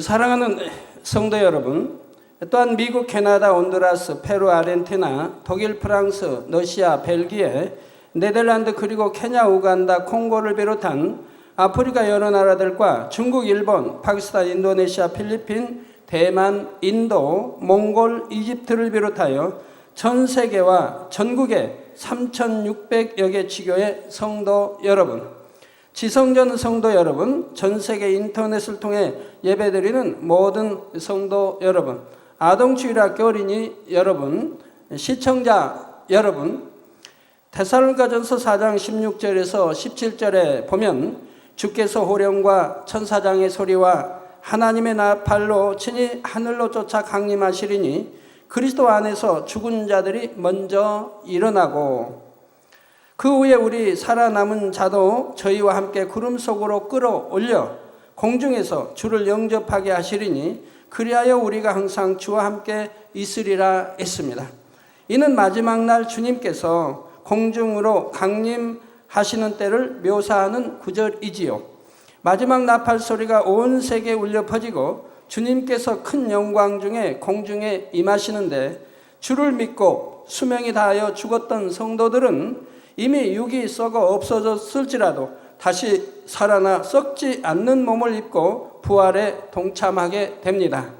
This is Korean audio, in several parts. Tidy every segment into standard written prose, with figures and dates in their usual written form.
사랑하는 성도 여러분, 또한 미국, 캐나다, 온두라스, 페루, 아르헨티나, 독일, 프랑스, 러시아, 벨기에, 네덜란드, 그리고 케냐, 우간다, 콩고를 비롯한 아프리카 여러 나라들과 중국, 일본, 파키스탄, 인도네시아, 필리핀, 대만, 인도, 몽골, 이집트를 비롯하여 전 세계와 전국의 3,600여 개 지교의 성도 여러분, 지성전 성도 여러분, 전 세계 인터넷을 통해 예배드리는 모든 성도 여러분, 아동주일학교 어린이 여러분, 시청자 여러분, 데살로니가전서 4장 16절에서 17절에 보면 주께서 호령과 천사장의 소리와 하나님의 나팔로 친히 하늘로 쫓아 강림하시리니 그리스도 안에서 죽은 자들이 먼저 일어나고 그 후에 우리 살아남은 자도 저희와 함께 구름 속으로 끌어올려 공중에서 주를 영접하게 하시리니 그리하여 우리가 항상 주와 함께 있으리라 했습니다. 이는 마지막 날 주님께서 공중으로 강림하시는 때를 묘사하는 구절이지요. 마지막 나팔 소리가 온 세계에 울려 퍼지고 주님께서 큰 영광 중에 공중에 임하시는데 주를 믿고 수명이 다하여 죽었던 성도들은 이미 육이 썩어 없어졌을지라도 다시 살아나 썩지 않는 몸을 입고 부활에 동참하게 됩니다.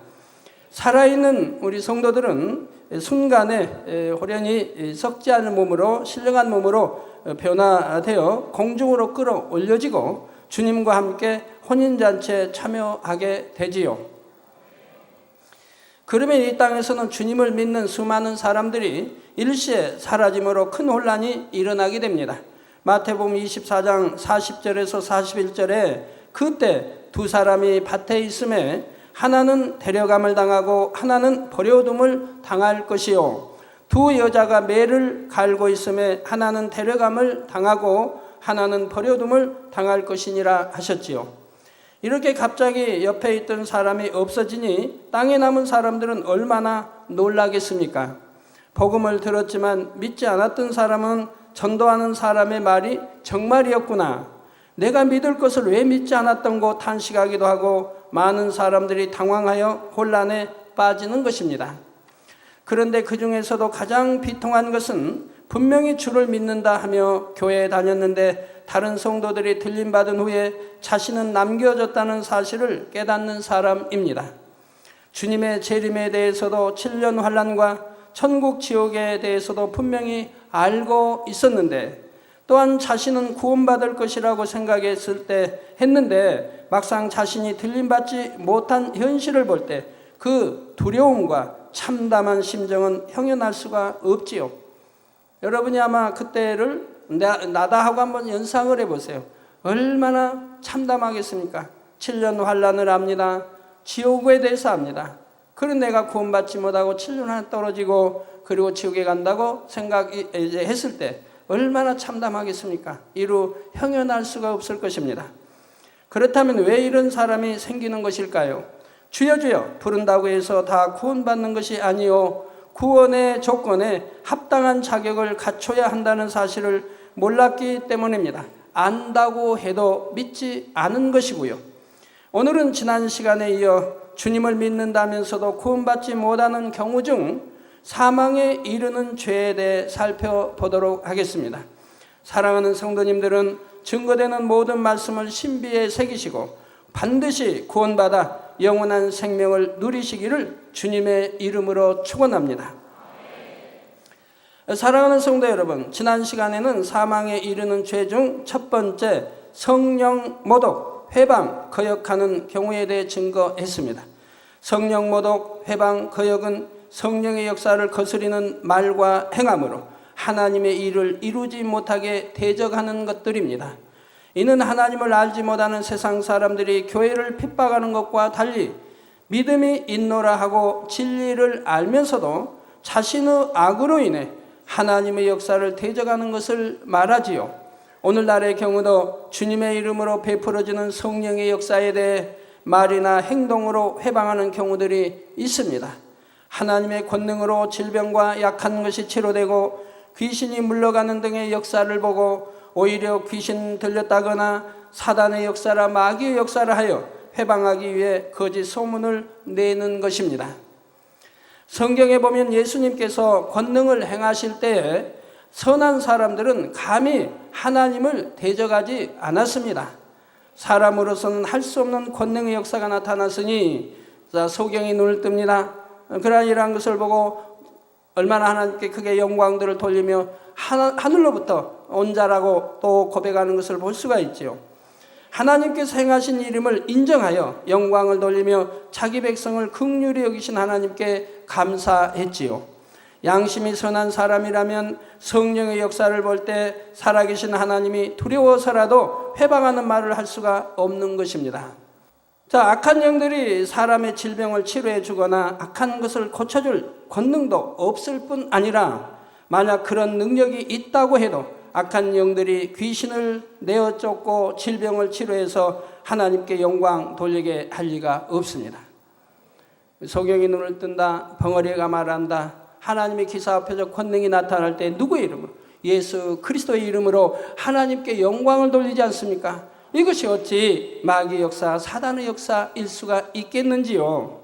살아있는 우리 성도들은 순간에 호련히 썩지 않은 몸으로 신령한 몸으로 변화되어 공중으로 끌어올려지고 주님과 함께 혼인잔치에 참여하게 되지요. 그러면 이 땅에서는 주님을 믿는 수많은 사람들이 일시에 사라짐으로 큰 혼란이 일어나게 됩니다. 마태복음 24장 40절에서 41절에 그때 두 사람이 밭에 있음에 하나는 데려감을 당하고 하나는 버려둠을 당할 것이요 두 여자가 매를 갈고 있음에 하나는 데려감을 당하고 하나는 버려둠을 당할 것이니라 하셨지요. 이렇게 갑자기 옆에 있던 사람이 없어지니 땅에 남은 사람들은 얼마나 놀라겠습니까? 복음을 들었지만 믿지 않았던 사람은 전도하는 사람의 말이 정말이었구나, 내가 믿을 것을 왜 믿지 않았던고 탄식하기도 하고 많은 사람들이 당황하여 혼란에 빠지는 것입니다. 그런데 그 중에서도 가장 비통한 것은 분명히 주를 믿는다 하며 교회에 다녔는데 다른 성도들이 들림받은 후에 자신은 남겨졌다는 사실을 깨닫는 사람입니다. 주님의 재림에 대해서도 7년 환난과 천국 지옥에 대해서도 분명히 알고 있었는데 또한 자신은 구원받을 것이라고 했는데 막상 자신이 들림받지 못한 현실을 볼 때 그 두려움과 참담한 심정은 형용할 수가 없지요. 여러분이 아마 그때를 나다 하고 한번 연상을 해보세요. 얼마나 참담하겠습니까? 7년 환난을 합니다. 지옥에 대해서 합니다. 그런 내가 구원받지 못하고 7년 안에 떨어지고 그리고 지옥에 간다고 생각했을 때 얼마나 참담하겠습니까? 이루 형용할 수가 없을 것입니다. 그렇다면 왜 이런 사람이 생기는 것일까요? 주여 주여 부른다고 해서 다 구원받는 것이 아니요 구원의 조건에 합당한 자격을 갖춰야 한다는 사실을 몰랐기 때문입니다. 안다고 해도 믿지 않은 것이고요. 오늘은 지난 시간에 이어 주님을 믿는다면서도 구원받지 못하는 경우 중 사망에 이르는 죄에 대해 살펴보도록 하겠습니다. 사랑하는 성도님들은 증거되는 모든 말씀을 신비에 새기시고 반드시 구원받아 영원한 생명을 누리시기를 주님의 이름으로 축원합니다. 사랑하는 성도 여러분, 지난 시간에는 사망에 이르는 죄 중 첫 번째 성령 모독, 회방, 거역하는 경우에 대해 증거했습니다. 성령 모독, 회방, 거역은 성령의 역사를 거스리는 말과 행함으로 하나님의 일을 이루지 못하게 대적하는 것들입니다. 이는 하나님을 알지 못하는 세상 사람들이 교회를 핍박하는 것과 달리 믿음이 있노라 하고 진리를 알면서도 자신의 악으로 인해 하나님의 역사를 대적하는 것을 말하지요. 오늘날의 경우도 주님의 이름으로 베풀어지는 성령의 역사에 대해 말이나 행동으로 회방하는 경우들이 있습니다. 하나님의 권능으로 질병과 약한 것이 치료되고 귀신이 물러가는 등의 역사를 보고 오히려 귀신 들렸다거나 사단의 역사라 마귀의 역사를 하여 회방하기 위해 거짓 소문을 내는 것입니다. 성경에 보면 예수님께서 권능을 행하실 때에 선한 사람들은 감히 하나님을 대적하지 않았습니다. 사람으로서는 할 수 없는 권능의 역사가 나타났으니 소경이 눈을 뜹니다. 그러나 이러한 것을 보고 얼마나 하나님께 크게 영광들을 돌리며 하늘로부터 온 자라고 또 고백하는 것을 볼 수가 있지요. 하나님께서 행하신 이름을 인정하여 영광을 돌리며 자기 백성을 긍휼히 여기신 하나님께 감사했지요. 양심이 선한 사람이라면 성령의 역사를 볼 때 살아계신 하나님이 두려워서라도 회방하는 말을 할 수가 없는 것입니다. 자, 악한 영들이 사람의 질병을 치료해 주거나 악한 것을 고쳐줄 권능도 없을 뿐 아니라 만약 그런 능력이 있다고 해도 악한 영들이 귀신을 내어 쫓고 질병을 치료해서 하나님께 영광 돌리게 할 리가 없습니다. 소경이 눈을 뜬다, 벙어리가 말한다, 하나님의 기사와 표적 권능이 나타날 때 누구의 이름으로? 예수 그리스도의 이름으로 하나님께 영광을 돌리지 않습니까? 이것이 어찌 마귀의 역사, 사단의 역사일 수가 있겠는지요?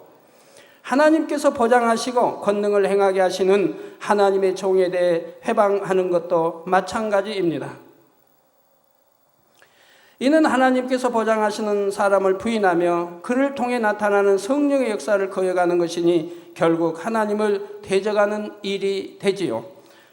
하나님께서 보장하시고 권능을 행하게 하시는 하나님의 종에 대해 회방하는 것도 마찬가지입니다. 이는 하나님께서 보장하시는 사람을 부인하며 그를 통해 나타나는 성령의 역사를 거역하는 것이니 결국 하나님을 대적하는 일이 되지요.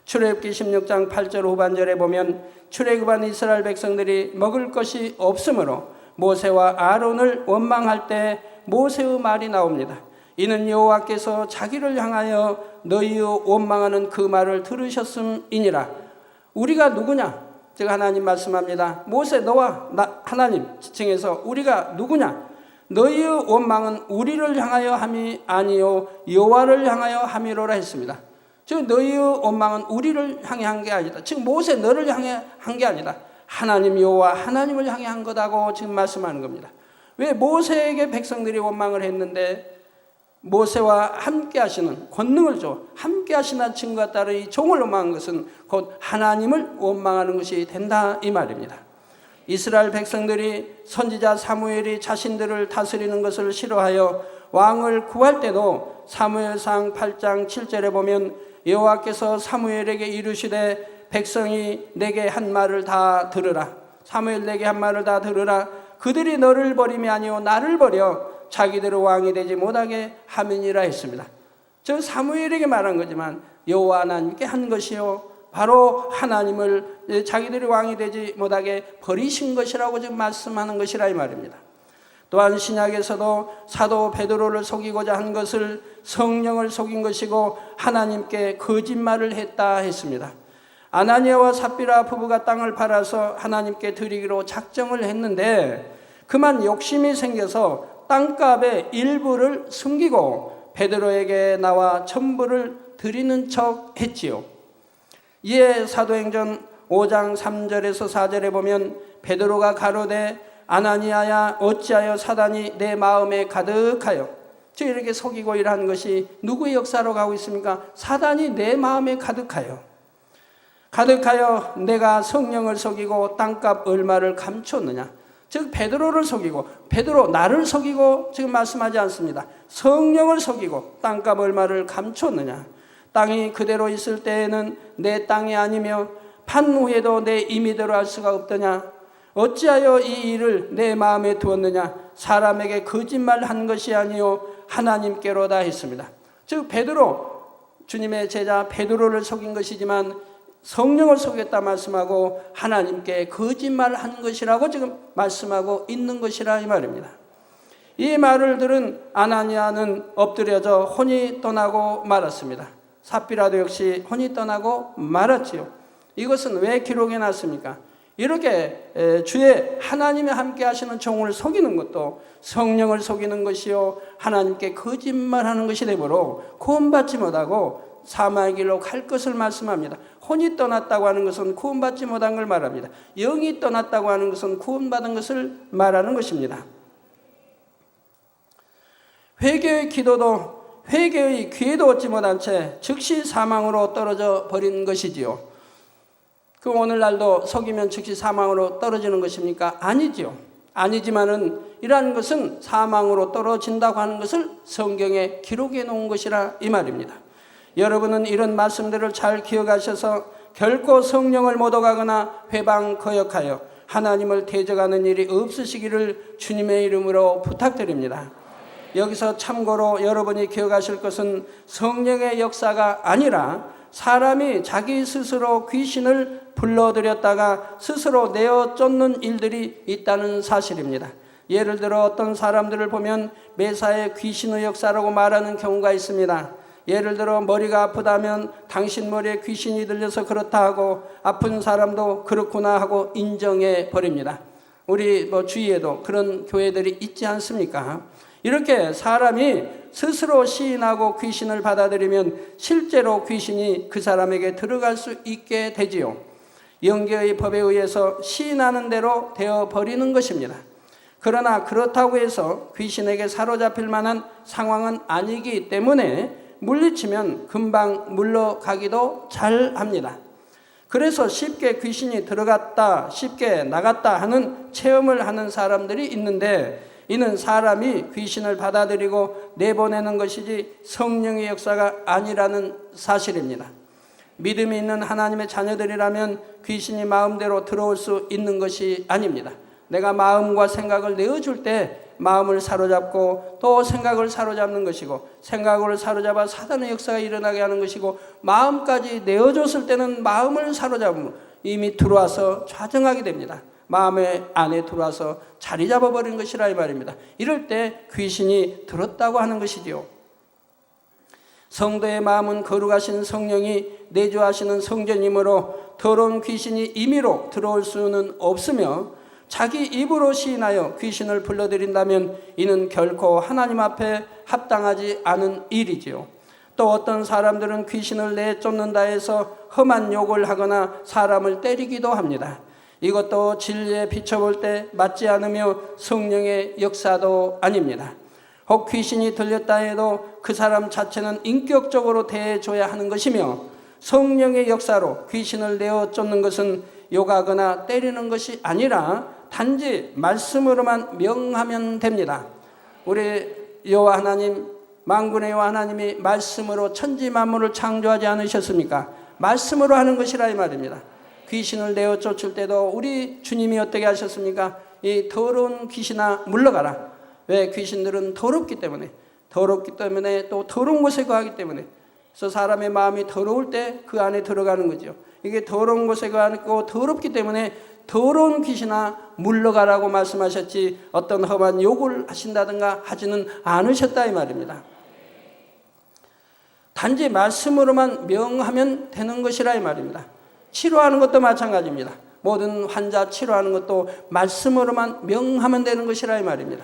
출애굽기 16장 8절 후반절에 보면 출애굽한 이스라엘 백성들이 먹을 것이 없으므로 모세와 아론을 원망할 때 모세의 말이 나옵니다. 이는 여호와께서 자기를 향하여 너희의 원망하는 그 말을 들으셨음이니라. 우리가 누구냐? 제가 하나님 말씀합니다. 모세 너와 나 하나님 지칭해서 우리가 누구냐? 너희의 원망은 우리를 향하여 함이 아니요 여호와를 향하여 함이로라 했습니다. 즉 너희의 원망은 우리를 향해 한 게 아니다. 즉 모세 너를 향해 한 게 아니다. 하나님 여호와 하나님을 향해 한 거다고 지금 말씀하는 겁니다. 왜 모세에게 백성들이 원망을 했는데 모세와 함께 하시는 권능을 줘 함께 하시는 증거가 따라 이 종을 원망한 것은 곧 하나님을 원망하는 것이 된다 이 말입니다. 이스라엘 백성들이 선지자 사무엘이 자신들을 다스리는 것을 싫어하여 왕을 구할 때도 사무엘상 8장 7절에 보면 여호와께서 사무엘에게 이르시되 백성이 내게 한 말을 다 들으라. 사무엘 내게 한 말을 다 들으라. 그들이 너를 버림이 아니오 나를 버려 자기들의 왕이 되지 못하게 함이니라 했습니다. 저 사무엘에게 말한 거지만 여호와 하나님께 한 것이요 바로 하나님을 자기들의 왕이 되지 못하게 버리신 것이라고 지금 말씀하는 것이라 이 말입니다. 또한 신약에서도 사도 베드로를 속이고자 한 것을 성령을 속인 것이고 하나님께 거짓말을 했다 했습니다. 아나니아와 삽비라 부부가 땅을 팔아서 하나님께 드리기로 작정을 했는데 그만 욕심이 생겨서 땅값의 일부를 숨기고 베드로에게 나와 전부를 드리는 척 했지요. 이에 사도행전 5장 3절에서 4절에 보면 베드로가 가로되 아나니아야 어찌하여 사단이 내 마음에 가득하여 즉 이렇게 속이고 일하는 것이 누구의 역사로 가고 있습니까? 사단이 내 마음에 가득하여 내가 성령을 속이고 땅값 얼마를 감췄느냐. 즉 베드로를 속이고 베드로 나를 속이고 지금 말씀하지 않습니다. 성령을 속이고 땅값 얼마를 감췄느냐. 땅이 그대로 있을 때에는 내 땅이 아니며 판 후에도 내 임의대로 할 수가 없더냐. 어찌하여 이 일을 내 마음에 두었느냐. 사람에게 거짓말한 것이 아니요 하나님께로다 했습니다. 즉 베드로 주님의 제자 베드로를 속인 것이지만 성령을 속였다 말씀하고 하나님께 거짓말한 것이라고 지금 말씀하고 있는 것이라 이 말입니다. 이 말을 들은 아나니아는 엎드려져 혼이 떠나고 말았습니다. 삽비라도 역시 혼이 떠나고 말았지요. 이것은 왜 기록해 놨습니까? 이렇게 주의 하나님이 함께 하시는 종을 속이는 것도 성령을 속이는 것이요 하나님께 거짓말하는 것이 되므로 구원받지 못하고 사망의 길로 갈 것을 말씀합니다. 혼이 떠났다고 하는 것은 구원받지 못한 걸 말합니다. 영이 떠났다고 하는 것은 구원받은 것을 말하는 것입니다. 회개의 기도도 회개의 기회도 얻지 못한 채 즉시 사망으로 떨어져 버린 것이지요. 그 오늘날도 속이면 즉시 사망으로 떨어지는 것입니까? 아니지요. 아니지만은 이러한 것은 사망으로 떨어진다고 하는 것을 성경에 기록해 놓은 것이라 이 말입니다. 여러분은 이런 말씀들을 잘 기억하셔서 결코 성령을 못 얻어가거나 회방 거역하여 하나님을 대적하는 일이 없으시기를 주님의 이름으로 부탁드립니다. 여기서 참고로 여러분이 기억하실 것은 성령의 역사가 아니라 사람이 자기 스스로 귀신을 불러들였다가 스스로 내어 쫓는 일들이 있다는 사실입니다. 예를 들어 어떤 사람들을 보면 매사에 귀신의 역사라고 말하는 경우가 있습니다. 예를 들어 머리가 아프다면 당신 머리에 귀신이 들려서 그렇다 하고 아픈 사람도 그렇구나 하고 인정해 버립니다. 우리 주위에도 그런 교회들이 있지 않습니까? 이렇게 사람이 스스로 시인하고 귀신을 받아들이면 실제로 귀신이 그 사람에게 들어갈 수 있게 되지요. 영계의 법에 의해서 시인하는 대로 되어버리는 것입니다. 그러나 그렇다고 해서 귀신에게 사로잡힐 만한 상황은 아니기 때문에 물리치면 금방 물러가기도 잘합니다. 그래서 쉽게 귀신이 들어갔다 쉽게 나갔다 하는 체험을 하는 사람들이 있는데, 이는 사람이 귀신을 받아들이고 내보내는 것이지 성령의 역사가 아니라는 사실입니다. 믿음이 있는 하나님의 자녀들이라면 귀신이 마음대로 들어올 수 있는 것이 아닙니다. 내가 마음과 생각을 내어줄 때 마음을 사로잡고 또 생각을 사로잡는 것이고, 생각을 사로잡아 사단의 역사가 일어나게 하는 것이고, 마음까지 내어줬을 때는 마음을 사로잡으면 이미 들어와서 좌정하게 됩니다. 마음의 안에 들어와서 자리 잡아버린 것이라 이 말입니다. 이럴 때 귀신이 들었다고 하는 것이지요. 성도의 마음은 거룩하신 성령이 내주하시는 성전이므로 더러운 귀신이 임의로 들어올 수는 없으며, 자기 입으로 시인하여 귀신을 불러들인다면 이는 결코 하나님 앞에 합당하지 않은 일이지요. 또 어떤 사람들은 귀신을 내쫓는다 해서 험한 욕을 하거나 사람을 때리기도 합니다. 이것도 진리에 비춰볼 때 맞지 않으며 성령의 역사도 아닙니다. 혹 귀신이 들렸다 해도 그 사람 자체는 인격적으로 대해줘야 하는 것이며, 성령의 역사로 귀신을 내어 쫓는 것은 욕하거나 때리는 것이 아니라 단지 말씀으로만 명하면 됩니다. 우리 여호와 하나님, 만군의 여호와 하나님이 말씀으로 천지 만물을 창조하지 않으셨습니까? 말씀으로 하는 것이라 이 말입니다. 귀신을 내어 쫓을 때도 우리 주님이 어떻게 하셨습니까? 이 더러운 귀신아 물러가라. 왜? 귀신들은 더럽기 때문에 또 더러운 곳에 거하기 때문에. 그래서 사람의 마음이 더러울 때 그 안에 들어가는 거죠. 이게 더러운 곳에 거하고 더럽기 때문에 더러운 귀신아 물러가라고 말씀하셨지, 어떤 험한 욕을 하신다든가 하지는 않으셨다 이 말입니다. 단지 말씀으로만 명하면 되는 것이라 이 말입니다. 치료하는 것도 마찬가지입니다. 모든 환자 치료하는 것도 말씀으로만 명하면 되는 것이라 이 말입니다.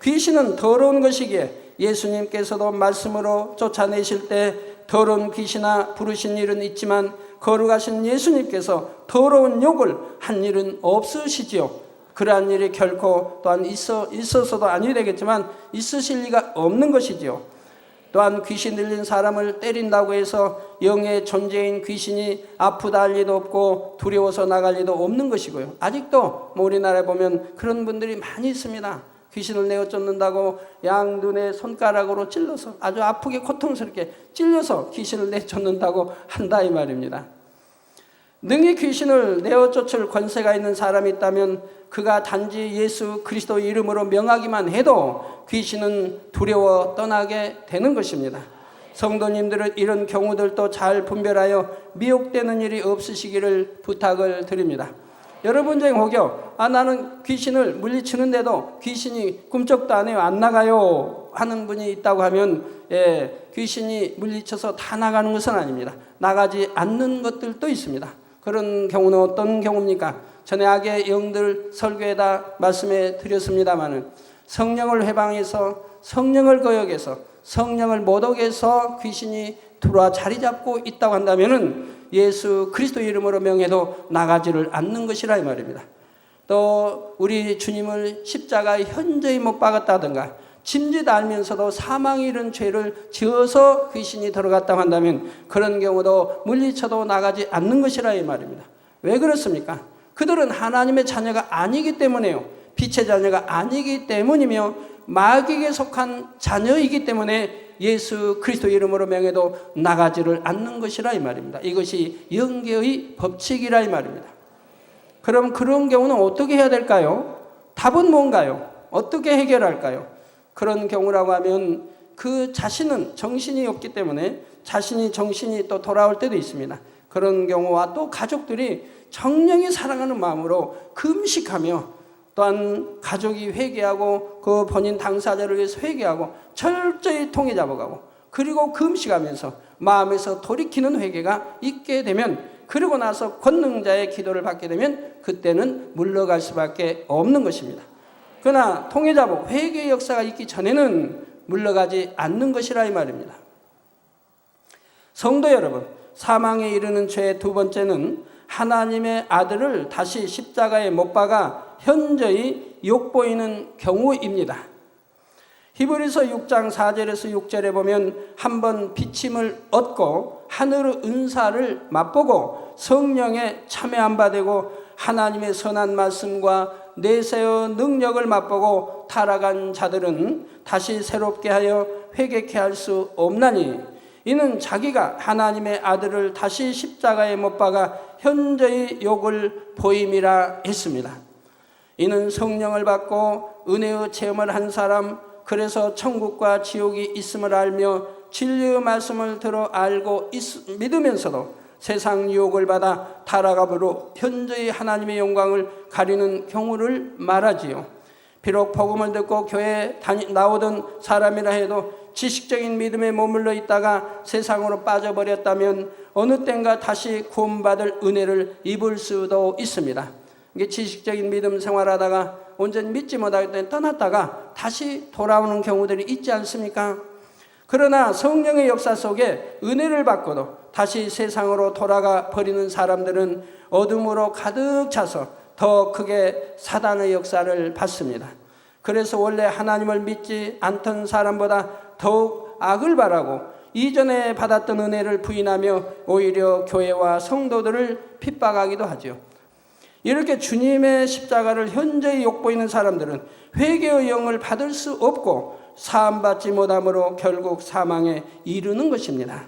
귀신은 더러운 것이기에 예수님께서도 말씀으로 쫓아내실 때 더러운 귀신아 부르신 일은 있지만 거룩하신 예수님께서 더러운 욕을 한 일은 없으시지요. 그러한 일이 결코 또한 있어서도 아니 되겠지만 있으실 리가 없는 것이지요. 또한 귀신 들린 사람을 때린다고 해서 영의 존재인 귀신이 아프다 할 리도 없고 두려워서 나갈 리도 없는 것이고요. 아직도 우리나라에 보면 그런 분들이 많이 있습니다. 귀신을 내어 쫓는다고 양눈에 손가락으로 찔러서 아주 아프게 고통스럽게 찔려서 귀신을 내쫓는다고 한다 이 말입니다. 능히 귀신을 내어 쫓을 권세가 있는 사람이 있다면 그가 단지 예수 그리스도 이름으로 명하기만 해도 귀신은 두려워 떠나게 되는 것입니다. 성도님들은 이런 경우들도 잘 분별하여 미혹되는 일이 없으시기를 부탁을 드립니다. 여러분 중에 혹여 나는 귀신을 물리치는데도 귀신이 꿈쩍도 안 해요, 안 나가요 하는 분이 있다고 하면 귀신이 물리쳐서 다 나가는 것은 아닙니다. 나가지 않는 것들도 있습니다. 그런 경우는 어떤 경우입니까? 전에 악의 영들 설교에다 말씀해 드렸습니다마는 성령을 회방해서 성령을 거역해서 성령을 못 오게 해서 귀신이 들어와 자리 잡고 있다고 한다면은 예수 그리스도 이름으로 명해도 나가지를 않는 것이라 이 말입니다. 또 우리 주님을 십자가에 현저히 못 박았다든가 짐짓 알면서도 사망이 이른 죄를 지어서 귀신이 들어갔다고 한다면 그런 경우도 물리쳐도 나가지 않는 것이라 이 말입니다. 왜 그렇습니까? 그들은 하나님의 자녀가 아니기 때문에요. 빛의 자녀가 아니기 때문이며 마귀에게 속한 자녀이기 때문에 예수 그리스도 이름으로 명해도 나가지를 않는 것이라 이 말입니다. 이것이 영계의 법칙이라 이 말입니다. 그럼 그런 경우는 어떻게 해야 될까요? 답은 뭔가요? 어떻게 해결할까요? 그런 경우라고 하면 그 자신은 정신이 없기 때문에 정신이 또 돌아올 때도 있습니다. 그런 경우와 또 가족들이 정령이 사랑하는 마음으로 금식하며 또한 가족이 회개하고 그 본인 당사자를 위해서 회개하고 철저히 통해 잡아가고 그리고 금식하면서 마음에서 돌이키는 회개가 있게 되면 그리고 나서 권능자의 기도를 받게 되면 그때는 물러갈 수밖에 없는 것입니다. 그러나 통해 잡고 회개의 역사가 있기 전에는 물러가지 않는 것이라 이 말입니다. 성도 여러분, 사망에 이르는 죄의 두 번째는 하나님의 아들을 다시 십자가에 못 박아 현저히 욕보이는 경우입니다. 히브리서 6장 4절에서 6절에 보면 한번 비침을 얻고 하늘의 은사를 맛보고 성령에 참여한 바 되고 하나님의 선한 말씀과 내세의 능력을 맛보고 타락한 자들은 다시 새롭게 하여 회개케 할 수 없나니 이는 자기가 하나님의 아들을 다시 십자가에 못 박아 현저히 욕을 보임이라 했습니다. 이는 성령을 받고 은혜의 체험을 한 사람, 그래서 천국과 지옥이 있음을 알며 진리의 말씀을 들어 알고 믿으면서도 세상 유혹을 받아 타락함으로 현저히 하나님의 영광을 가리는 경우를 말하지요. 비록 복음을 듣고 교회에 나오던 사람이라 해도 지식적인 믿음에 머물러 있다가 세상으로 빠져버렸다면 어느 땐가 다시 구원받을 은혜를 입을 수도 있습니다. 이게 지식적인 믿음 생활하다가 온전히 믿지 못할 때 떠났다가 다시 돌아오는 경우들이 있지 않습니까? 그러나 성령의 역사 속에 은혜를 받고도 다시 세상으로 돌아가 버리는 사람들은 어둠으로 가득 차서 더 크게 사단의 역사를 받습니다. 그래서 원래 하나님을 믿지 않던 사람보다 더욱 악을 바라고 이전에 받았던 은혜를 부인하며 오히려 교회와 성도들을 핍박하기도 하죠. 이렇게 주님의 십자가를 현저히 욕보이는 사람들은 회개의 영을 받을 수 없고 사함받지 못함으로 결국 사망에 이르는 것입니다.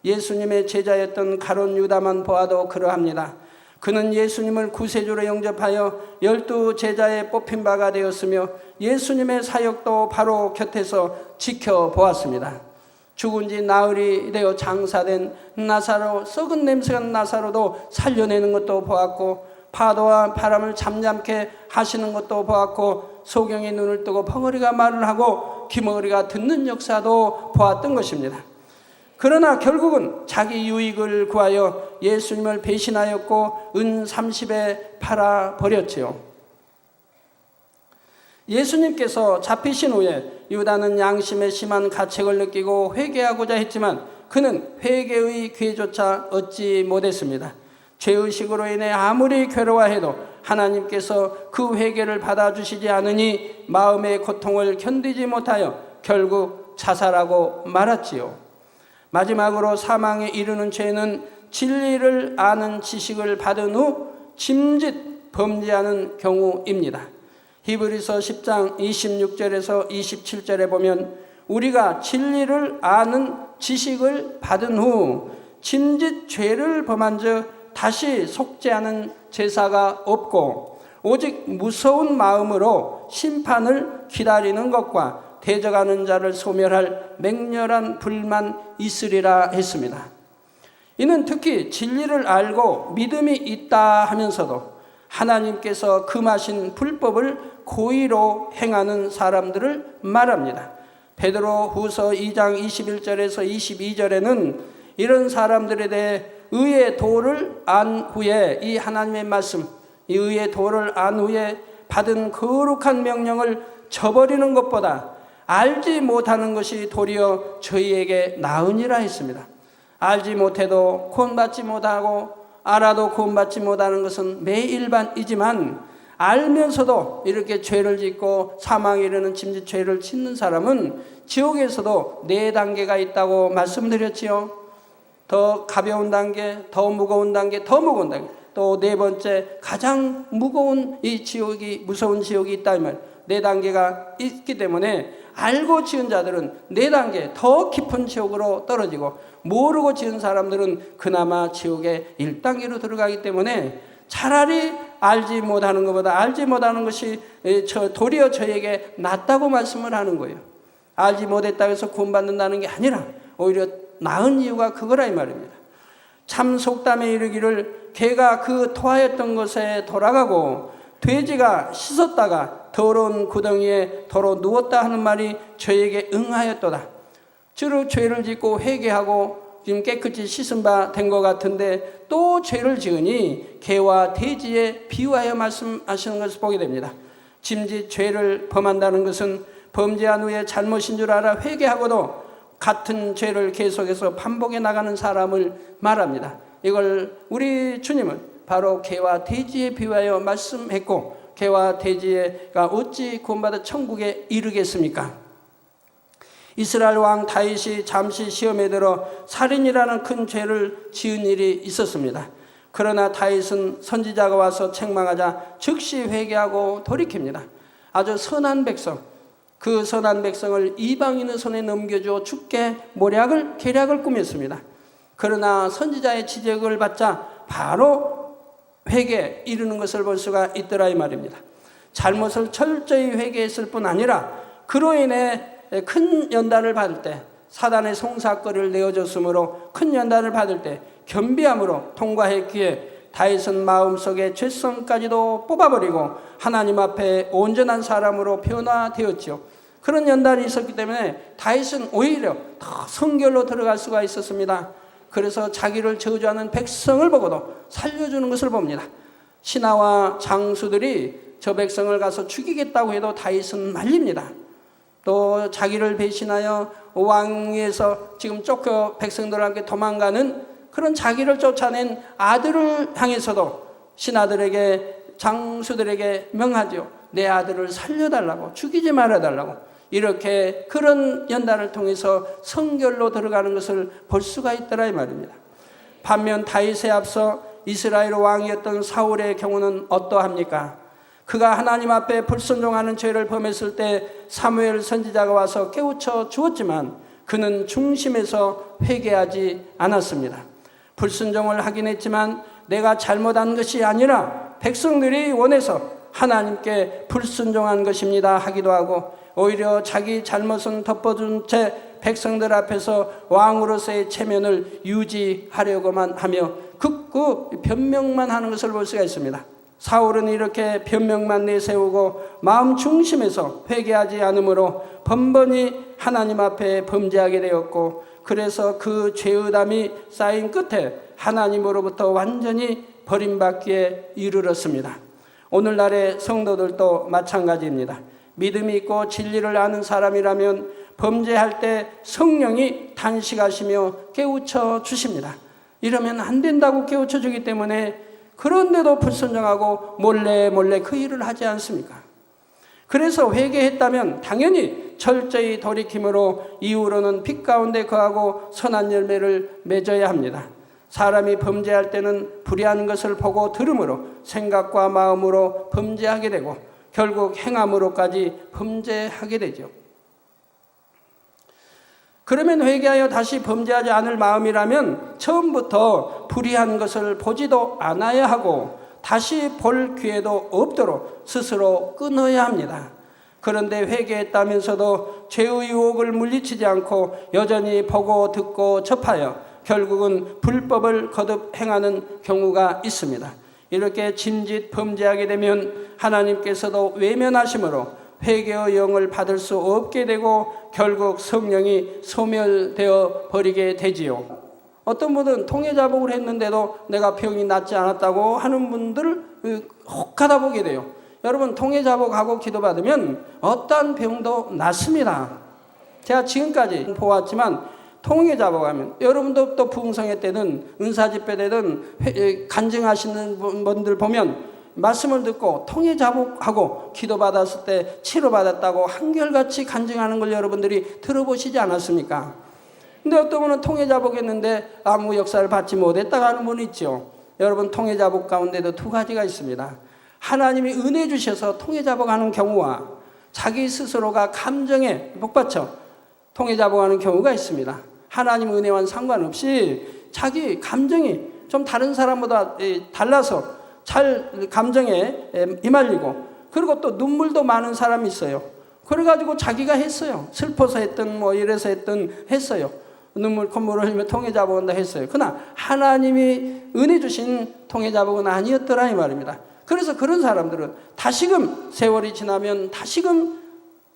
예수님의 제자였던 가룟 유다만 보아도 그러합니다. 그는 예수님을 구세주로 영접하여 12 제자에 뽑힌 바가 되었으며 예수님의 사역도 바로 곁에서 지켜보았습니다. 죽은 지 나흘이 되어 장사된 나사로, 썩은 냄새가 난 나사로도 살려내는 것도 보았고 파도와 바람을 잠잠케 하시는 것도 보았고 소경이 눈을 뜨고 벙어리가 말을 하고 기머리가 듣는 역사도 보았던 것입니다. 그러나 결국은 자기 유익을 구하여 예수님을 배신하였고 은 30에 팔아버렸지요. 예수님께서 잡히신 후에 유다는 양심의 심한 가책을 느끼고 회개하고자 했지만 그는 회개의 기회조차 얻지 못했습니다. 죄의식으로 인해 아무리 괴로워해도 하나님께서 그 회개를 받아주시지 않으니 마음의 고통을 견디지 못하여 결국 자살하고 말았지요. 마지막으로 사망에 이르는 죄는 진리를 아는 지식을 받은 후 짐짓 범죄하는 경우입니다. 히브리서 10장 26절에서 27절에 보면 우리가 진리를 아는 지식을 받은 후 짐짓 죄를 범한 즉 다시 속죄하는 제사가 없고 오직 무서운 마음으로 심판을 기다리는 것과 대적하는 자를 소멸할 맹렬한 불만 있으리라 했습니다. 이는 특히 진리를 알고 믿음이 있다 하면서도 하나님께서 금하신 불법을 고의로 행하는 사람들을 말합니다. 베드로 후서 2장 21절에서 22절에는 이런 사람들에 대해 의의 도를 안 후에 이 하나님의 말씀, 이 의의 도를 안 후에 받은 거룩한 명령을 저버리는 것보다 알지 못하는 것이 도리어 저희에게 나으니라 했습니다. 알지 못해도 구원받지 못하고 알아도 구원받지 못하는 것은 매일반이지만 알면서도 이렇게 죄를 짓고 사망에 이르는 짐짓 죄를 짓는 사람은 지옥에서도 4단계가 있다고 말씀드렸지요. 더 가벼운 단계, 더 무거운 단계, 더 무거운 단계. 또 네 번째 가장 무거운 무서운 지옥이 있다 이 말. 네 단계가 있기 때문에 알고 지은 자들은 네 단계 더 깊은 지옥으로 떨어지고, 모르고 지은 사람들은 그나마 지옥의 1단계로 들어가기 때문에 차라리 알지 못하는 것보다 알지 못하는 것이 도리어 저에게 낫다고 말씀을 하는 거예요. 알지 못했다고 해서 구원받는다는 게 아니라 오히려 나은 이유가 그거라 이 말입니다. 참 속담에 이르기를 개가 그 토하였던 것에 돌아가고 돼지가 씻었다가 더러운 구덩이에 더러 누웠다 하는 말이 저에게 응하였도다. 주로 죄를 짓고 회개하고 지금 깨끗이 씻은 바 된 것 같은데 또 죄를 지으니 개와 돼지에 비유하여 말씀하시는 것을 보게 됩니다. 짐짓 죄를 범한다는 것은 범죄한 후에 잘못인 줄 알아 회개하고도 같은 죄를 계속해서 반복해 나가는 사람을 말합니다. 이걸 우리 주님은 바로 개와 돼지에 비유하여 말씀했고, 개와 돼지가 어찌 구원받아 천국에 이르겠습니까? 이스라엘 왕 다윗이 잠시 시험에 들어 살인이라는 큰 죄를 지은 일이 있었습니다. 그러나 다윗은 선지자가 와서 책망하자 즉시 회개하고 돌이킵니다. 아주 선한 백성, 그 선한 백성을 이방인의 손에 넘겨주어 죽게 계략을 꾸몄습니다. 그러나 선지자의 지적을 받자 바로 회개에 이르는 것을 볼 수가 있더라 이 말입니다. 잘못을 철저히 회개했을 뿐 아니라 그로 인해 큰 연단을 받을 때, 사단의 송사거리를 내어줬으므로 큰 연단을 받을 때 겸비함으로 통과했기에 다윗은 마음속에 죄성까지도 뽑아버리고 하나님 앞에 온전한 사람으로 변화되었지요. 그런 연단이 있었기 때문에 다윗은 오히려 더 성결로 들어갈 수가 있었습니다. 그래서 자기를 저주하는 백성을 보고도 살려주는 것을 봅니다. 신하와 장수들이 저 백성을 가서 죽이겠다고 해도 다윗은 말립니다. 또 자기를 배신하여 왕위에서 지금 쫓겨 백성들과 함께 도망가는 그런 자기를 쫓아낸 아들을 향해서도 신하들에게, 장수들에게 명하죠. 내 아들을 살려달라고, 죽이지 말아달라고. 이렇게 그런 연단을 통해서 성결로 들어가는 것을 볼 수가 있더라 이 말입니다. 반면 다윗에 앞서 이스라엘 왕이었던 사울의 경우는 어떠합니까? 그가 하나님 앞에 불순종하는 죄를 범했을 때 사무엘 선지자가 와서 깨우쳐 주었지만 그는 중심에서 회개하지 않았습니다. 불순종을 하긴 했지만 내가 잘못한 것이 아니라 백성들이 원해서 하나님께 불순종한 것입니다 하기도 하고, 오히려 자기 잘못은 덮어준 채 백성들 앞에서 왕으로서의 체면을 유지하려고만 하며 극구 변명만 하는 것을 볼 수가 있습니다. 사울은 이렇게 변명만 내세우고 마음 중심에서 회개하지 않으므로 번번이 하나님 앞에 범죄하게 되었고, 그래서 그 죄의담이 쌓인 끝에 하나님으로부터 완전히 버림받기에 이르렀습니다. 오늘날의 성도들도 마찬가지입니다. 믿음이 있고 진리를 아는 사람이라면 범죄할 때 성령이 단식하시며 깨우쳐 주십니다. 이러면 안 된다고 깨우쳐 주기 때문에 그런데도 불순종하고 몰래 그 일을 하지 않습니까? 그래서 회개했다면 당연히 철저히 돌이킴으로 이후로는 빛 가운데 거하고 선한 열매를 맺어야 합니다. 사람이 범죄할 때는 불의한 것을 보고 들음으로 생각과 마음으로 범죄하게 되고 결국 행함으로까지 범죄하게 되죠. 그러면 회개하여 다시 범죄하지 않을 마음이라면 처음부터 불의한 것을 보지도 않아야 하고 다시 볼 기회도 없도록 스스로 끊어야 합니다. 그런데 회개했다면서도 죄의 유혹을 물리치지 않고 여전히 보고 듣고 접하여 결국은 불법을 거듭 행하는 경우가 있습니다. 이렇게 짐짓 범죄하게 되면 하나님께서도 외면하심으로 회개의 영을 받을 수 없게 되고 결국 성령이 소멸되어 버리게 되지요. 어떤 분은 통해자복을 했는데도 내가 병이 낫지 않았다고 하는 분들을 혹하다 보게 돼요. 여러분, 통해자복하고 기도받으면 어떤 병도 낫습니다. 제가 지금까지 보았지만 통해자복하면, 여러분도 또 부흥성회 때든 은사집회 때든 간증하시는 분들 보면 말씀을 듣고 통해자복하고 기도받았을 때 치료받았다고 한결같이 간증하는 걸 여러분들이 들어보시지 않았습니까? 근데 어떤 분은 통해자복했는데 아무 역사를 받지 못했다고 하는 분이 있죠. 여러분, 통해자복 가운데도 두 가지가 있습니다. 하나님이 은혜 주셔서 통해자복하는 경우와 자기 스스로가 감정에 복받쳐 통해자복하는 경우가 있습니다. 하나님 은혜와는 상관없이 자기 감정이 좀 다른 사람보다 달라서 잘 감정에 휘말리고, 그리고 또 눈물도 많은 사람이 있어요. 그래가지고 자기가 했어요. 슬퍼서 했든 뭐 이래서 했든 했어요. 눈물 콧물을 흘리며 통해자복한다 했어요. 그러나 하나님이 은혜 주신 통해자복은 아니었더라 이 말입니다. 그래서 그런 사람들은 다시금 세월이 지나면 다시금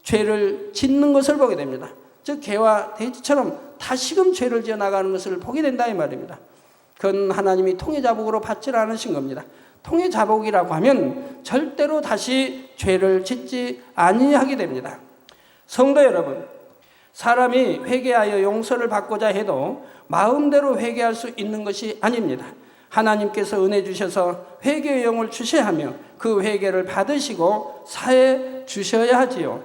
죄를 짓는 것을 보게 됩니다. 즉 개와 돼지처럼 다시금 죄를 지어 나가는 것을 보게 된다 이 말입니다. 그건 하나님이 통해자복으로 받지 않으신 겁니다. 통해자복이라고 하면 절대로 다시 죄를 짓지 아니하게 됩니다. 성도 여러분, 사람이 회개하여 용서를 받고자 해도 마음대로 회개할 수 있는 것이 아닙니다. 하나님께서 은혜 주셔서 회개의 영을 주셔야 하며 그 회개를 받으시고 사해 주셔야 하지요.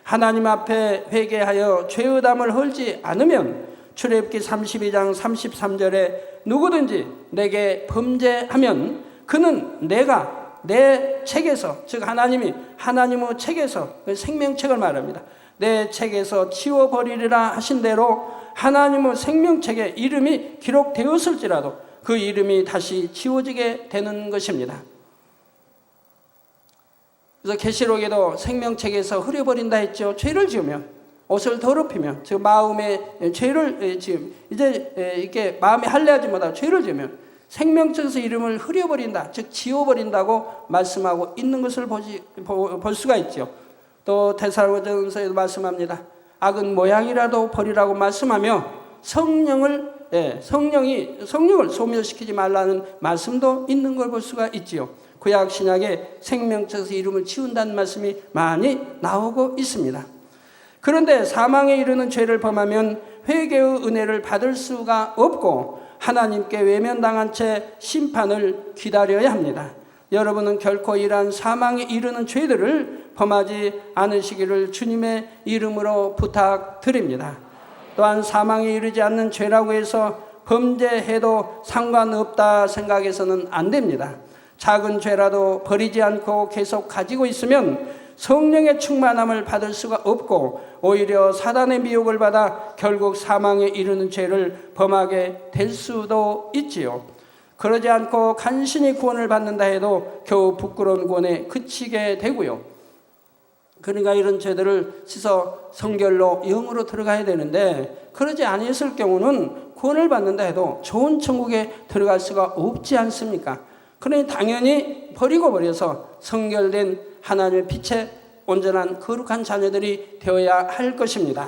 하나님 앞에 회개하여 죄의담을 헐지 않으면 출애굽기 32장 33절에 누구든지 내게 범죄하면 그는 내가 내 책에서, 즉 하나님의 책에서, 생명책을 말합니다. 내 책에서 지워버리리라 하신 대로 하나님의 생명책에 이름이 기록되었을지라도 그 이름이 다시 지워지게 되는 것입니다. 그래서 계시록에도 생명책에서 흐려버린다 했죠. 죄를 지으면, 옷을 더럽히면, 즉 마음에 죄를 지으면, 이제 이렇게 마음에 할례하지 못하고 죄를 지으면 생명책에서 이름을 흐려버린다, 즉 지워버린다고 말씀하고 있는 것을 볼 수가 있죠. 또 데살로니가전서에도 말씀합니다. 악은 모양이라도 버리라고 말씀하며 성령을 소멸시키지 말라는 말씀도 있는 걸 볼 수가 있지요. 구약 신약에 생명책에서 이름을 지운다는 말씀이 많이 나오고 있습니다. 그런데 사망에 이르는 죄를 범하면 회개의 은혜를 받을 수가 없고 하나님께 외면당한 채 심판을 기다려야 합니다. 여러분은 결코 이러한 사망에 이르는 죄들을 범하지 않으시기를 주님의 이름으로 부탁드립니다. 또한 사망에 이르지 않는 죄라고 해서 범죄해도 상관없다 생각해서는 안 됩니다. 작은 죄라도 버리지 않고 계속 가지고 있으면 성령의 충만함을 받을 수가 없고 오히려 사단의 미혹을 받아 결국 사망에 이르는 죄를 범하게 될 수도 있지요. 그러지 않고 간신히 구원을 받는다 해도 겨우 부끄러운 구원에 그치게 되고요. 그러니까 이런 죄들을 씻어 성결로 영으로 들어가야 되는데 그러지 아니했을 경우는 구원을 받는다 해도 좋은 천국에 들어갈 수가 없지 않습니까? 그러니 당연히 버려서 성결된 하나님의 빛의 온전한 거룩한 자녀들이 되어야 할 것입니다.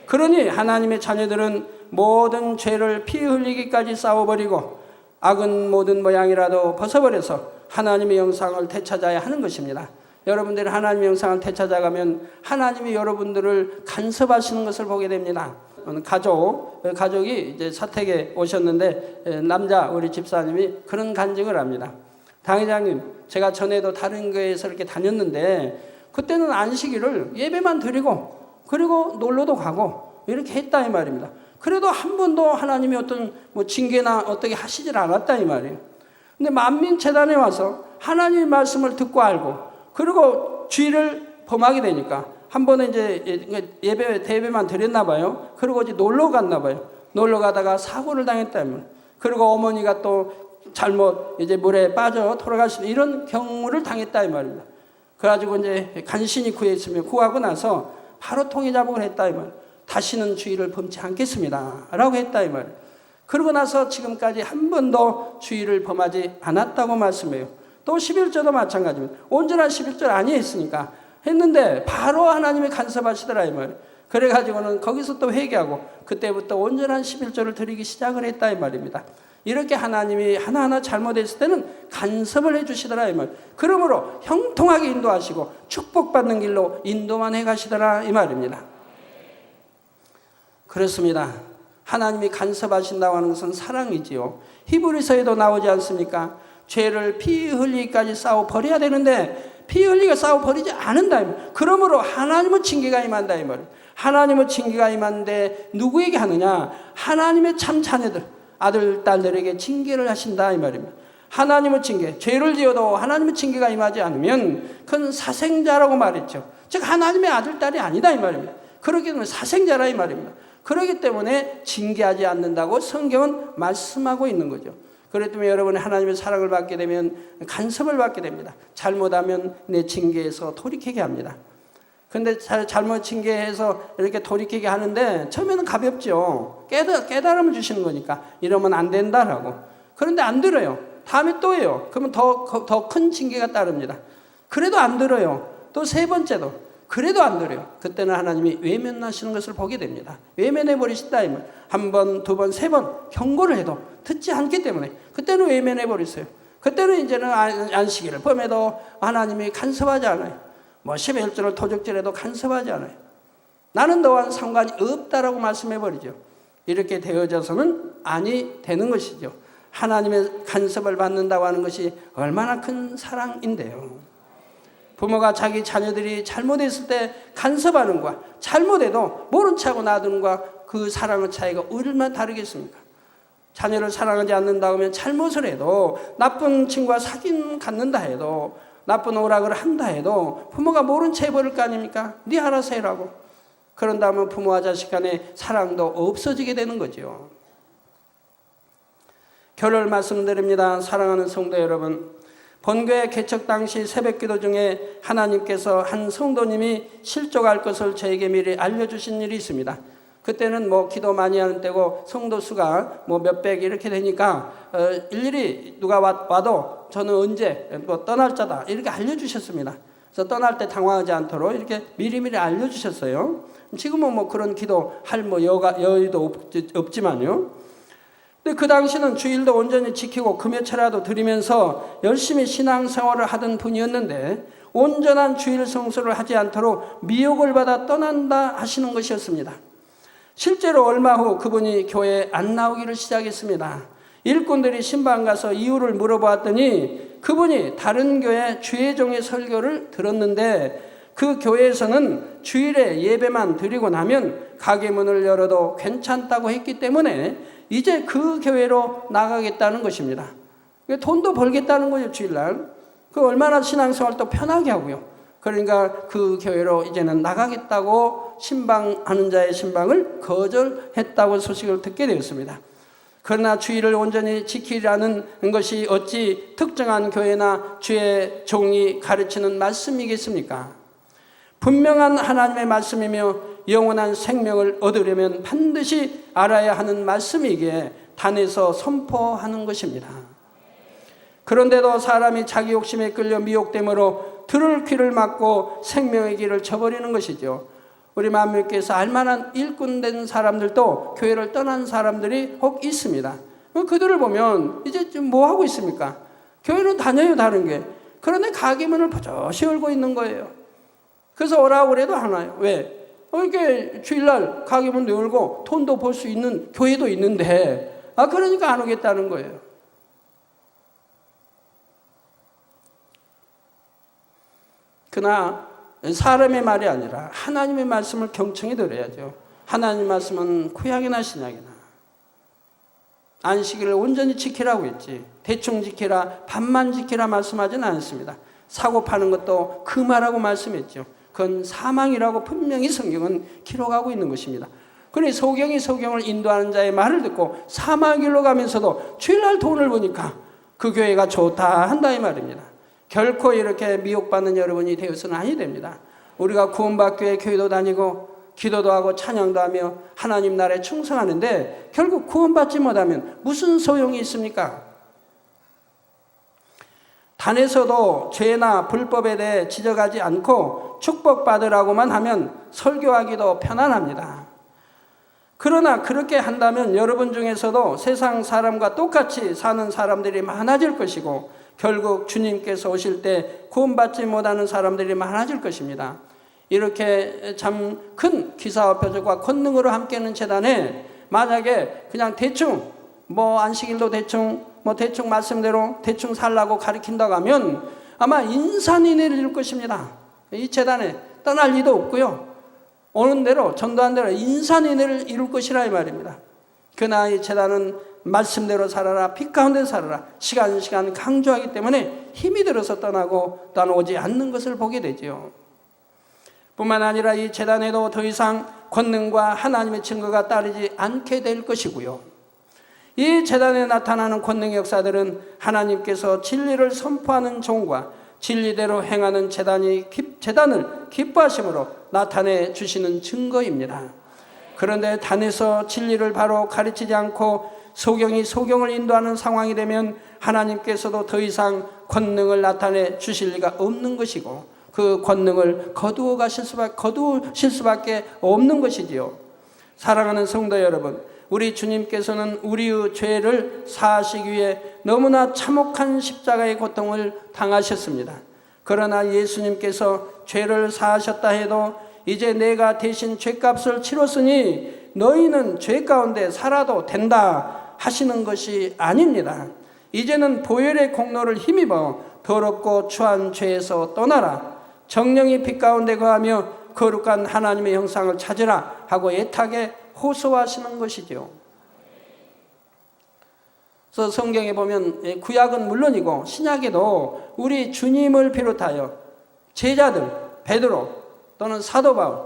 그러니 하나님의 자녀들은 모든 죄를 피 흘리기까지 싸워버리고 악은 모든 모양이라도 벗어버려서 하나님의 영상을 되찾아야 하는 것입니다. 여러분들이 하나님의 영상을 되찾아가면 하나님이 여러분들을 간섭하시는 것을 보게 됩니다. 가족이 이제 사택에 오셨는데 남자 우리 집사님이 그런 간증을 합니다. 당회장님, 제가 전에도 다른 교회에서 이렇게 다녔는데 그때는 안식일을 예배만 드리고 그리고 놀러도 가고 이렇게 했다 이 말입니다. 그래도 한 번도 하나님이 어떤 징계나 어떻게 하시질 않았다 이 말이에요. 근데 만민재단에 와서 하나님의 말씀을 듣고 알고 그리고 주의를 범하게 되니까 한 번은 이제 대배만 드렸나 봐요. 그리고 이제 놀러 갔나 봐요. 놀러 가다가 사고를 당했다면, 그리고 어머니가 또 잘못 이제 물에 빠져 돌아갈 수 있는 이런 경우를 당했다 이 말입니다. 그래가지고 이제 간신히 구하고 나서 바로 통해자복을 했다 이 말. 다시는 주의를 범치 않겠습니다라고 했다 이 말. 그러고 나서 지금까지 한 번도 주의를 범하지 않았다고 말씀해요. 또 11조도 마찬가지입니다. 온전한 11조 아니했으니까 했는데 바로 하나님이 간섭하시더라 이 말. 그래가지고는 거기서 또 회개하고 그때부터 온전한 11조를 드리기 시작을 했다 이 말입니다. 이렇게 하나님이 하나하나 잘못했을 때는 간섭을 해주시더라 이 말. 그러므로 형통하게 인도하시고 축복받는 길로 인도만 해가시더라 이 말입니다. 그렇습니다. 하나님이 간섭하신다고 하는 것은 사랑이지요. 히브리서에도 나오지 않습니까? 죄를 피 흘리기까지 싸워 버려야 되는데 피 흘리게 싸워 버리지 않는다. 그러므로 하나님의 징계가 임한다 이 말. 하나님의 징계가 임한데 누구에게 하느냐? 하나님의 참 자녀들, 아들, 딸들에게 징계를 하신다 이 말입니다. 하나님의 징계, 죄를 지어도 하나님의 징계가 임하지 않으면 그건 사생자라고 말했죠. 즉 하나님의 아들, 딸이 아니다 이 말입니다. 그렇기 때문에 사생자라 이 말입니다. 그렇기 때문에 징계하지 않는다고 성경은 말씀하고 있는 거죠. 그렇기 때문에 여러분이 하나님의 사랑을 받게 되면 간섭을 받게 됩니다. 잘못하면 내 징계에서 돌이키게 합니다. 근데 잘못 징계해서 이렇게 돌이키게 하는데 처음에는 가볍죠. 깨달음을 주시는 거니까 이러면 안 된다라고. 그런데 안 들어요. 다음에 또 해요. 그러면 더 큰 징계가 따릅니다. 그래도 안 들어요. 또 세 번째도 그래도 안 들어요. 그때는 하나님이 외면하시는 것을 보게 됩니다. 외면해 버리신다 이 말. 한 번, 두 번, 세 번 경고를 해도 듣지 않기 때문에 그때는 외면해 버리세요. 그때는 이제는 안식일을 범해도 하나님이 간섭하지 않아요. 뭐 11조를 도적질해도 간섭하지 않아요. 나는 너와는 상관이 없다라고 말씀해 버리죠. 이렇게 되어져서는 아니 되는 것이죠. 하나님의 간섭을 받는다고 하는 것이 얼마나 큰 사랑인데요. 부모가 자기 자녀들이 잘못했을 때 간섭하는 것과 잘못해도 모른 척하고 놔두는 것과 그 사랑의 차이가 얼마나 다르겠습니까? 자녀를 사랑하지 않는다고 하면 잘못을 해도 나쁜 친구와 사귐 갖는다 해도 나쁜 오락을 한다 해도 부모가 모른 채 해버릴 거 아닙니까? 네 알아서 해라고. 그런다면 부모와 자식 간의 사랑도 없어지게 되는 거죠. 결론을 말씀드립니다. 사랑하는 성도 여러분, 본교회 개척 당시 새벽기도 중에 하나님께서 한 성도님이 실족할 것을 저에게 미리 알려주신 일이 있습니다. 그때는 뭐 기도 많이 하는 때고 성도 수가 뭐 몇백 이렇게 되니까 일일이 누가 와도 저는 언제 뭐 떠날 자다 이렇게 알려주셨습니다. 그래서 떠날 때 당황하지 않도록 이렇게 미리미리 알려주셨어요. 지금은 뭐 그런 기도 할 뭐 여유도 없지만요. 근데 그 당시는 주일도 온전히 지키고 금요체라도 드리면서 열심히 신앙생활을 하던 분이었는데 온전한 주일 성수를 하지 않도록 미혹을 받아 떠난다 하시는 것이었습니다. 실제로 얼마 후 그분이 교회에 안 나오기를 시작했습니다. 일꾼들이 신방 가서 이유를 물어보았더니 그분이 다른 교회 주의종의 설교를 들었는데 그 교회에서는 주일에 예배만 드리고 나면 가게 문을 열어도 괜찮다고 했기 때문에 이제 그 교회로 나가겠다는 것입니다. 돈도 벌겠다는 거죠, 주일날. 그 얼마나 신앙생활도 편하게 하고요. 그러니까 그 교회로 이제는 나가겠다고 신방하는 자의 신방을 거절했다고 소식을 듣게 되었습니다. 그러나 주일을 온전히 지키라는 것이 어찌 특정한 교회나 주의 종이 가르치는 말씀이겠습니까? 분명한 하나님의 말씀이며 영원한 생명을 얻으려면 반드시 알아야 하는 말씀이기에 단에서 선포하는 것입니다. 그런데도 사람이 자기 욕심에 끌려 미혹됨으로 들을 귀를 막고 생명의 길을 저버리는 것이죠. 우리 만민교회에서 알만한 일꾼된 사람들도 교회를 떠난 사람들이 혹 있습니다. 그들을 보면 이제 좀 뭐 하고 있습니까? 교회는 다녀요, 다른 게. 그런데 가게 문을 버젓이 열고 있는 거예요. 그래서 오라고 그래도 안 와요. 왜? 이렇게 주일날 가게 문도 열고 돈도 벌 수 있는 교회도 있는데 그러니까 안 오겠다는 거예요. 그러나 사람의 말이 아니라 하나님의 말씀을 경청히 들어야죠. 하나님의 말씀은 구약이나 신약이나 안식일을 온전히 지키라고 했지 대충 지키라 반만 지키라 말씀하지는 않습니다. 사고 파는 것도 금하라고 말씀했죠. 그건 사망이라고 분명히 성경은 기록하고 있는 것입니다. 그러니 소경이 소경을 인도하는 자의 말을 듣고 사망의 길로 가면서도 주일날 돈을 버니까 그 교회가 좋다 한다 이 말입니다. 결코 이렇게 미혹받는 여러분이 되어서는 아니 됩니다. 우리가 구원받기 위해 교회도 다니고 기도도 하고 찬양도 하며 하나님 나라에 충성하는데 결국 구원받지 못하면 무슨 소용이 있습니까? 단에서도 죄나 불법에 대해 지적하지 않고 축복받으라고만 하면 설교하기도 편안합니다. 그러나 그렇게 한다면 여러분 중에서도 세상 사람과 똑같이 사는 사람들이 많아질 것이고 결국 주님께서 오실 때 구원받지 못하는 사람들이 많아질 것입니다. 이렇게 참 큰 기사와 표적과 권능으로 함께하는 재단에 만약에 그냥 대충 뭐 안식일도 대충 말씀대로 대충 살라고 가르친다고 하면 아마 인산이 내릴 것입니다. 이 재단에 떠날 리도 없고요. 오는 대로 전도한 대로 인산이 이룰 것이라 이 말입니다. 그러나 이 재단은 말씀대로 살아라, 빛 가운데 살아라 시간 강조하기 때문에 힘이 들어서 떠나고 또한 오지 않는 것을 보게 되지요. 뿐만 아니라 이 제단에도 더 이상 권능과 하나님의 증거가 따르지 않게 될 것이고요. 이 제단에 나타나는 권능의 역사들은 하나님께서 진리를 선포하는 종과 진리대로 행하는 제단을 기뻐하심으로 나타내 주시는 증거입니다. 그런데 단에서 진리를 바로 가르치지 않고 소경이 소경을 인도하는 상황이 되면 하나님께서도 더 이상 권능을 나타내 주실 리가 없는 것이고 그 권능을 거두실 수밖에 없는 것이지요. 사랑하는 성도 여러분, 우리 주님께서는 우리의 죄를 사하시기 위해 너무나 참혹한 십자가의 고통을 당하셨습니다. 그러나 예수님께서 죄를 사하셨다 해도 이제 내가 대신 죄값을 치렀으니 너희는 죄 가운데 살아도 된다 하시는 것이 아닙니다. 이제는 보혈의 공로를 힘입어 더럽고 추한 죄에서 떠나라, 정령이 빛 가운데 거하며 거룩한 하나님의 형상을 찾으라 하고 애타게 호소하시는 것이죠. 그래서 성경에 보면 구약은 물론이고 신약에도 우리 주님을 비롯하여 제자들, 베드로 또는 사도 바울,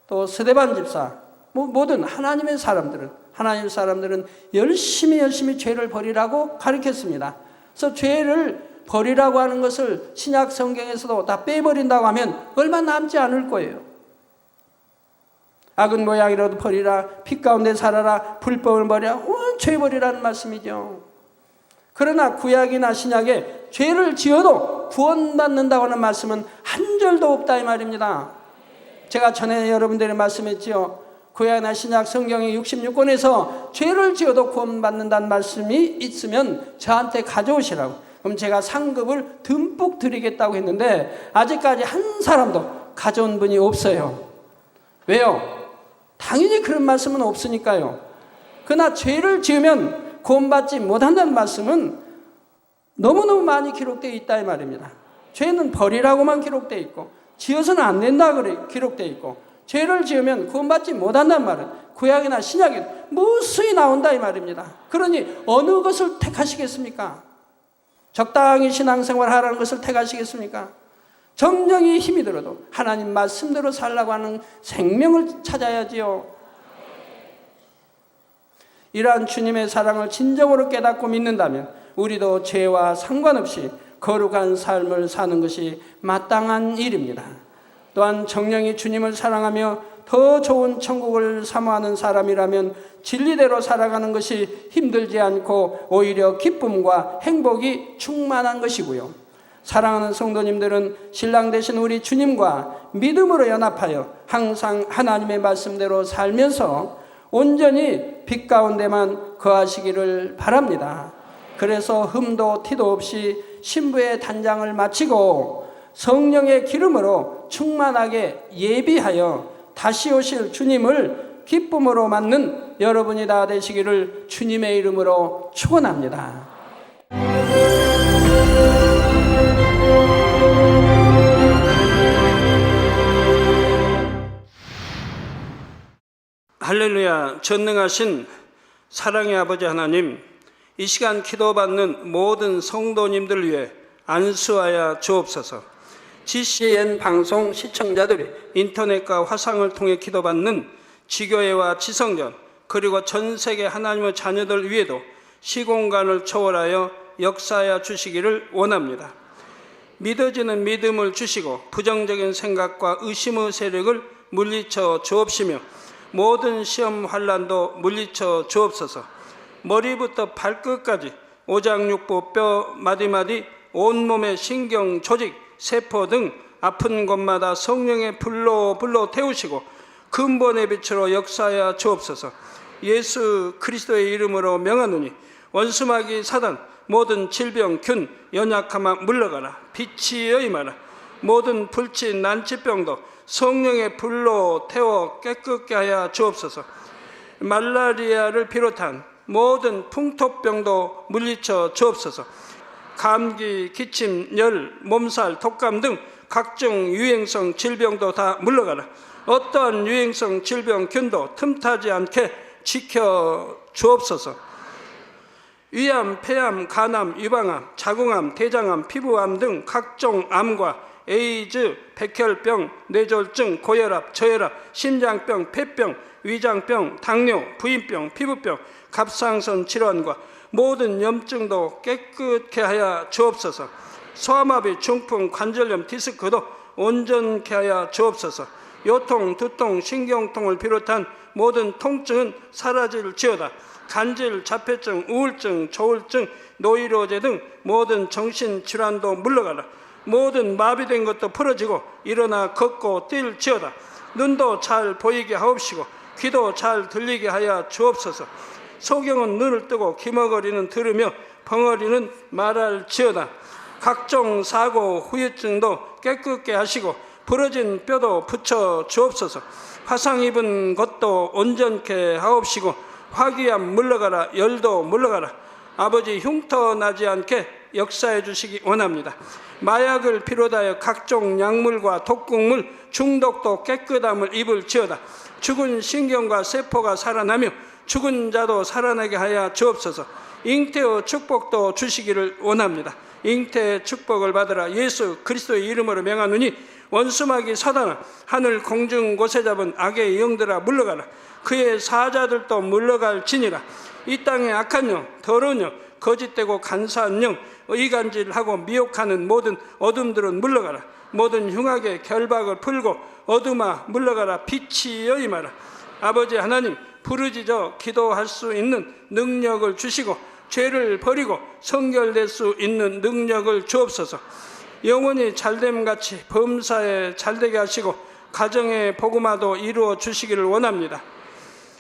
또 스데반 집사, 모든 하나님 사람들은 열심히 죄를 버리라고 가르쳤습니다. 그래서 죄를 버리라고 하는 것을 신약 성경에서도 다 빼버린다고 하면 얼마 남지 않을 거예요. 악은 모양이라도 버리라, 빛 가운데 살아라, 불법을 버리라, 죄 버리라는 말씀이죠. 그러나 구약이나 신약에 죄를 지어도 구원받는다고 하는 말씀은 한 절도 없다 이 말입니다. 제가 전에 여러분들이 말씀했지요. 구약이나 신약 성경의 66권에서 죄를 지어도 구원받는다는 말씀이 있으면 저한테 가져오시라고. 그럼 제가 상급을 듬뿍 드리겠다고 했는데 아직까지 한 사람도 가져온 분이 없어요. 왜요? 당연히 그런 말씀은 없으니까요. 그러나 죄를 지으면 구원받지 못한다는 말씀은 너무너무 많이 기록되어 있다 이 말입니다. 죄는 버리라고만 기록되어 있고 지어서는 안 된다 기록되어 있고 죄를 지으면 구원받지 못한다는 말은 구약이나 신약에 무수히 나온다 이 말입니다. 그러니 어느 것을 택하시겠습니까? 적당히 신앙생활 하라는 것을 택하시겠습니까? 정령이 힘이 들어도 하나님 말씀대로 살라고 하는 생명을 찾아야지요. 이러한 주님의 사랑을 진정으로 깨닫고 믿는다면 우리도 죄와 상관없이 거룩한 삶을 사는 것이 마땅한 일입니다. 또한 정령이 주님을 사랑하며 더 좋은 천국을 사모하는 사람이라면 진리대로 살아가는 것이 힘들지 않고 오히려 기쁨과 행복이 충만한 것이고요. 사랑하는 성도님들은 신랑 되신 우리 주님과 믿음으로 연합하여 항상 하나님의 말씀대로 살면서 온전히 빛 가운데만 거하시기를 바랍니다. 그래서 흠도 티도 없이 신부의 단장을 마치고 성령의 기름으로 충만하게 예비하여 다시 오실 주님을 기쁨으로 맞는 여러분이 다 되시기를 주님의 이름으로 축원합니다. 할렐루야. 전능하신 사랑의 아버지 하나님, 이 시간 기도받는 모든 성도님들 위해 안수하여 주옵소서. GCN 방송 시청자들이 인터넷과 화상을 통해 기도받는 지교회와 지성전 그리고 전 세계 하나님의 자녀들 위에도 시공간을 초월하여 역사하여 주시기를 원합니다. 믿어지는 믿음을 주시고 부정적인 생각과 의심의 세력을 물리쳐 주옵시며 모든 시험 환난도 물리쳐 주옵소서. 머리부터 발끝까지 오장육부 뼈 마디마디 온몸의 신경 조직 세포 등 아픈 곳마다 성령의 불로 태우시고 근본의 빛으로 역사하여 주옵소서. 예수 그리스도의 이름으로 명하노니 원수마귀 사단 모든 질병 균 연약함아 물러가라. 빛이 임하라. 모든 불치 난치병도 성령의 불로 태워 깨끗게 하여 주옵소서. 말라리아를 비롯한 모든 풍토병도 물리쳐 주옵소서. 감기, 기침, 열, 몸살, 독감 등 각종 유행성 질병도 다 물러가라. 어떠한 유행성 질병 균도 틈타지 않게 지켜 주옵소서. 위암, 폐암, 간암, 유방암, 자궁암, 대장암, 피부암 등 각종 암과 에이즈, 백혈병, 뇌졸중, 고혈압, 저혈압, 심장병, 폐병, 위장병, 당뇨, 부인병, 피부병, 갑상선 질환과 모든 염증도 깨끗게 하여 주옵소서. 소아마비, 중풍, 관절염, 디스크도 온전케 하여 주옵소서. 요통, 두통, 신경통을 비롯한 모든 통증은 사라질지어다. 간질, 자폐증, 우울증, 조울증, 노이로제 등 모든 정신질환도 물러가라. 모든 마비된 것도 풀어지고 일어나 걷고 뛸지어다. 눈도 잘 보이게 하옵시고 귀도 잘 들리게 하여 주옵소서. 소경은 눈을 뜨고 기머거리는 들으며 벙어리는 말할지어다. 각종 사고, 후유증도 깨끗게 하시고 부러진 뼈도 붙여 주옵소서. 화상 입은 것도 온전케 하옵시고 화기암 물러가라. 열도 물러가라. 아버지 흉터 나지 않게 역사해 주시기 원합니다. 마약을 비롯하여 각종 약물과 독극물 중독도 깨끗함을 입을지어다. 죽은 신경과 세포가 살아나며 죽은 자도 살아나게 하여 주옵소서. 잉태의 축복도 주시기를 원합니다. 잉태의 축복을 받으라. 예수 그리스도의 이름으로 명하노니 원수마귀 사단아, 하늘 공중 곳에 잡은 악의 영들아 물러가라. 그의 사자들도 물러갈지니라. 이 땅의 악한 영, 더러운 영, 거짓되고 간사한 영, 의간질하고 미혹하는 모든 어둠들은 물러가라. 모든 흉악의 결박을 풀고 어둠아 물러가라. 빛이여 임하라. 아버지 하나님, 부르짖어 기도할 수 있는 능력을 주시고 죄를 버리고 성결될 수 있는 능력을 주옵소서. 영원히 잘됨같이 범사에 잘되게 하시고 가정의 복음화도 이루어 주시기를 원합니다.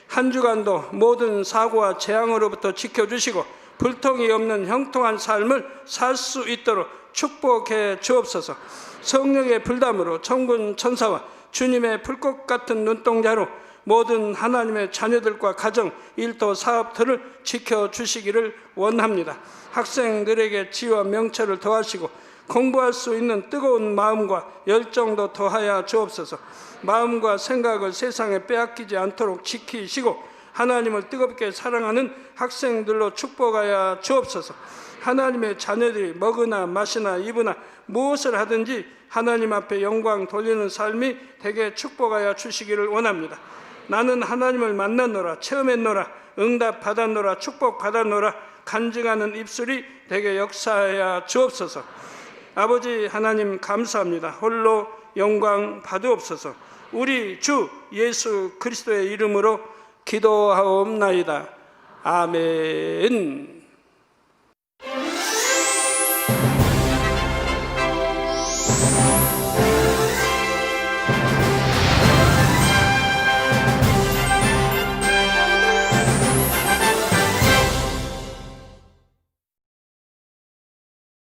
한 주간도 모든 사고와 재앙으로부터 지켜주시고 불통이 없는 형통한 삶을 살 수 있도록 축복해 주옵소서. 성령의 불담으로 천군 천사와 주님의 불꽃 같은 눈동자로 모든 하나님의 자녀들과 가정, 일도, 사업들을 지켜주시기를 원합니다. 학생들에게 지혜와 명철을 더하시고 공부할 수 있는 뜨거운 마음과 열정도 더하여 주옵소서. 마음과 생각을 세상에 빼앗기지 않도록 지키시고 하나님을 뜨겁게 사랑하는 학생들로 축복하여 주옵소서. 하나님의 자녀들이 먹으나 마시나 입으나 무엇을 하든지 하나님 앞에 영광 돌리는 삶이 되게 축복하여 주시기를 원합니다. 나는 하나님을 만났노라, 체험했노라, 응답 받았노라, 축복 받았노라 간증하는 입술이 되게 역사하여 주옵소서. 아버지 하나님 감사합니다. 홀로 영광 받으옵소서. 우리 주 예수 그리스도의 이름으로 기도하옵나이다. 아멘.